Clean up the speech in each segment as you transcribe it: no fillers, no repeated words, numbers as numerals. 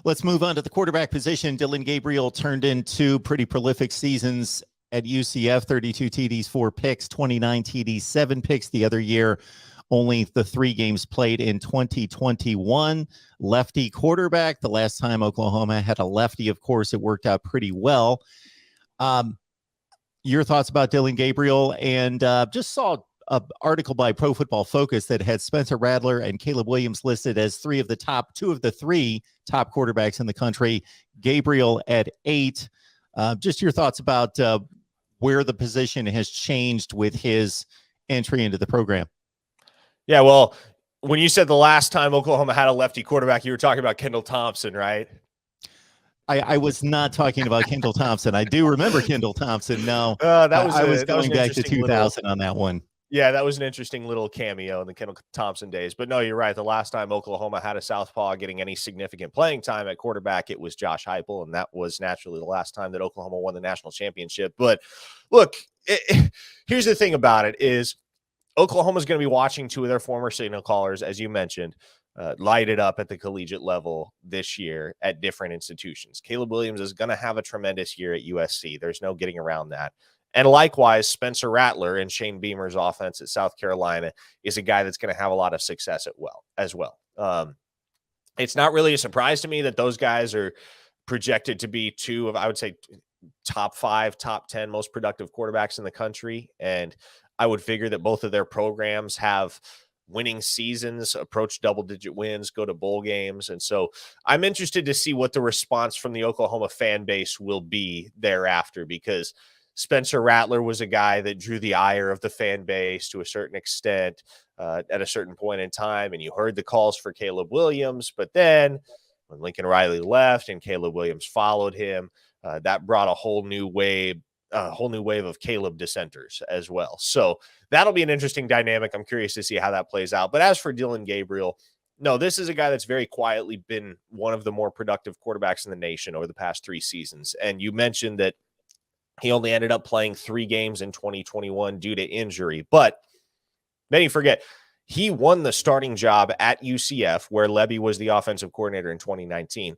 Let's move on to the quarterback position. Dillon Gabriel turned into pretty prolific seasons at UCF, 32 TDs, 4 picks, 29 TDs, 7 picks. The other year, only the 3 games played in 2021. Lefty quarterback. The last time Oklahoma had a lefty, of course, it worked out pretty well. Your thoughts about Dillon Gabriel? And just saw an article by Pro Football Focus that had Spencer Rattler and Caleb Williams listed as 2 of the 3 top quarterbacks in the country. Gabriel at 8. Just your thoughts about where the position has changed with his entry into the program. Yeah, well, when you said the last time Oklahoma had a lefty quarterback, you were talking about Kendall Thompson, right? I was not talking about Kendall Thompson. I do remember Kendall Thompson. No, I was going back to 2000 on that one. Yeah, that was an interesting little cameo in the Kendall Thompson days. But no, you're right. The last time Oklahoma had a southpaw getting any significant playing time at quarterback, it was Josh Hypel, and that was naturally the last time that Oklahoma won the national championship. But look, here's the thing about it is Oklahoma's going to be watching 2 of their former signal callers, as you mentioned, light it up at the collegiate level this year at different institutions. Caleb Williams is going to have a tremendous year at USC. There's no getting around that. And likewise, Spencer Rattler and Shane Beamer's offense at South Carolina is a guy that's going to have a lot of success as well. It's not really a surprise to me that those guys are projected to be 2 of, I would say, top 5, top 10 most productive quarterbacks in the country. And I would figure that both of their programs have winning seasons, approach double-digit wins, go to bowl games. And so I'm interested to see what the response from the Oklahoma fan base will be thereafter, because Spencer Rattler was a guy that drew the ire of the fan base to a certain extent at a certain point in time. And you heard the calls for Caleb Williams. But then when Lincoln Riley left and Caleb Williams followed him, that brought a whole new wave of Caleb dissenters as well. So that'll be an interesting dynamic. I'm curious to see how that plays out. But as for Dillon Gabriel, no, this is a guy that's very quietly been one of the more productive quarterbacks in the nation over the past 3 seasons. And you mentioned that he only ended up playing 3 games in 2021 due to injury. But many forget, he won the starting job at UCF, where Lebby was the offensive coordinator in 2019,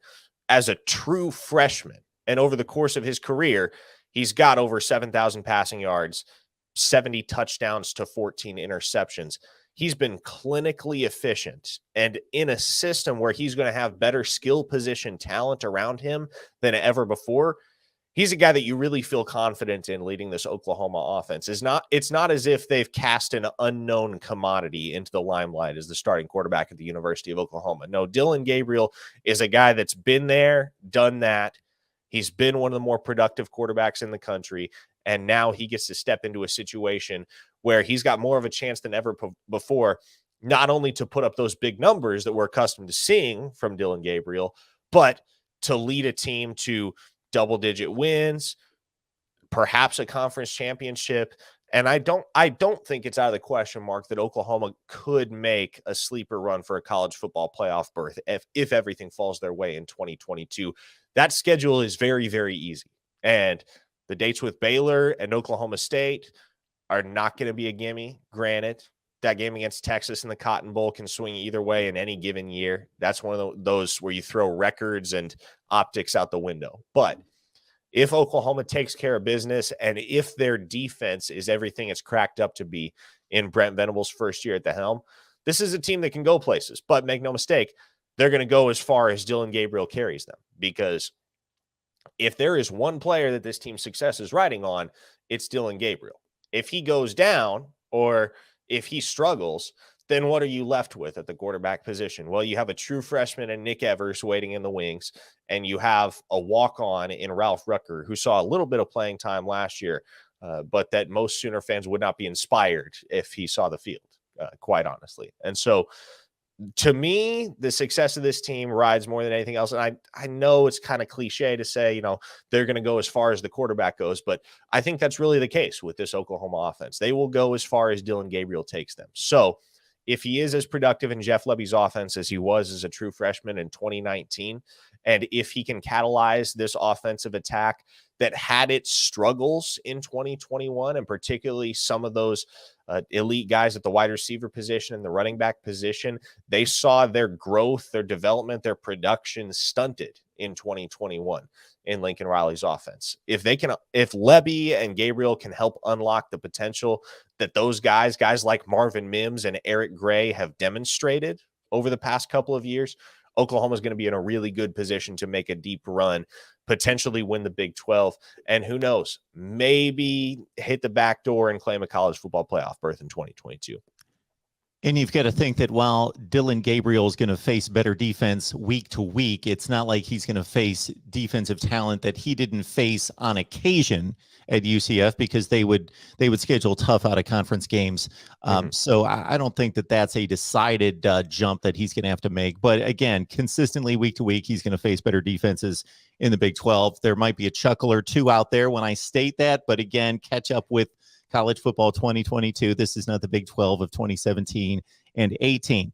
as a true freshman. And over the course of his career, he's got over 7,000 passing yards, 70 touchdowns to 14 interceptions. He's been clinically efficient, and in a system where he's going to have better skill position talent around him than ever before. He's a guy that you really feel confident in leading this Oklahoma offense. It's not as if they've cast an unknown commodity into the limelight as the starting quarterback at the University of Oklahoma. No, Dillon Gabriel is a guy that's been there, done that. He's been one of the more productive quarterbacks in the country, and now he gets to step into a situation where he's got more of a chance than ever before, not only to put up those big numbers that we're accustomed to seeing from Dillon Gabriel, but to lead a team to double-digit wins, perhaps a conference championship. And I don't think it's out of the question, Mark, that Oklahoma could make a sleeper run for a college football playoff berth if everything falls their way in 2022. That schedule is very, very easy. And the dates with Baylor and Oklahoma State are not going to be a gimme. Granted, that game against Texas in the Cotton Bowl can swing either way in any given year. That's one of those where you throw records and optics out the window. But if Oklahoma takes care of business and if their defense is everything it's cracked up to be in Brent Venables' first year at the helm, this is a team that can go places. But make no mistake, they're going to go as far as Dillon Gabriel carries them, because if there is one player that this team's success is riding on, it's Dillon Gabriel. If he goes down or if he struggles, then what are you left with at the quarterback position? Well, you have a true freshman in Nick Evers waiting in the wings, and you have a walk-on in Ralph Rucker, who saw a little bit of playing time last year, but that most Sooner fans would not be inspired if he saw the field, quite honestly. And so, to me, the success of this team rides more than anything else. And I know it's kind of cliche to say, they're going to go as far as the quarterback goes, but I think that's really the case with this Oklahoma offense. They will go as far as Dillon Gabriel takes them. So if he is as productive in Jeff Lebby's offense as he was as a true freshman in 2019, and if he can catalyze this offensive attack that had its struggles in 2021, and particularly some of those elite guys at the wide receiver position and the running back position. They saw their growth, their development, their production stunted in 2021 in Lincoln Riley's offense. If Lebby and Gabriel can help unlock the potential that those guys like Marvin Mims and Eric Gray have demonstrated over the past couple of years, Oklahoma is going to be in a really good position to make a deep run, potentially win the Big 12, and who knows, maybe hit the back door and claim a college football playoff berth in 2022. And you've got to think that while Dillon Gabriel is going to face better defense week to week, it's not like he's going to face defensive talent that he didn't face on occasion at UCF, because they would schedule tough out of conference games. So I don't think that that's a decided jump that he's going to have to make. But again, consistently week to week, he's going to face better defenses in the Big 12. There might be a chuckle or two out there when I state that, but again, catch up with college football 2022. This is not the Big 12 of 2017 and 18.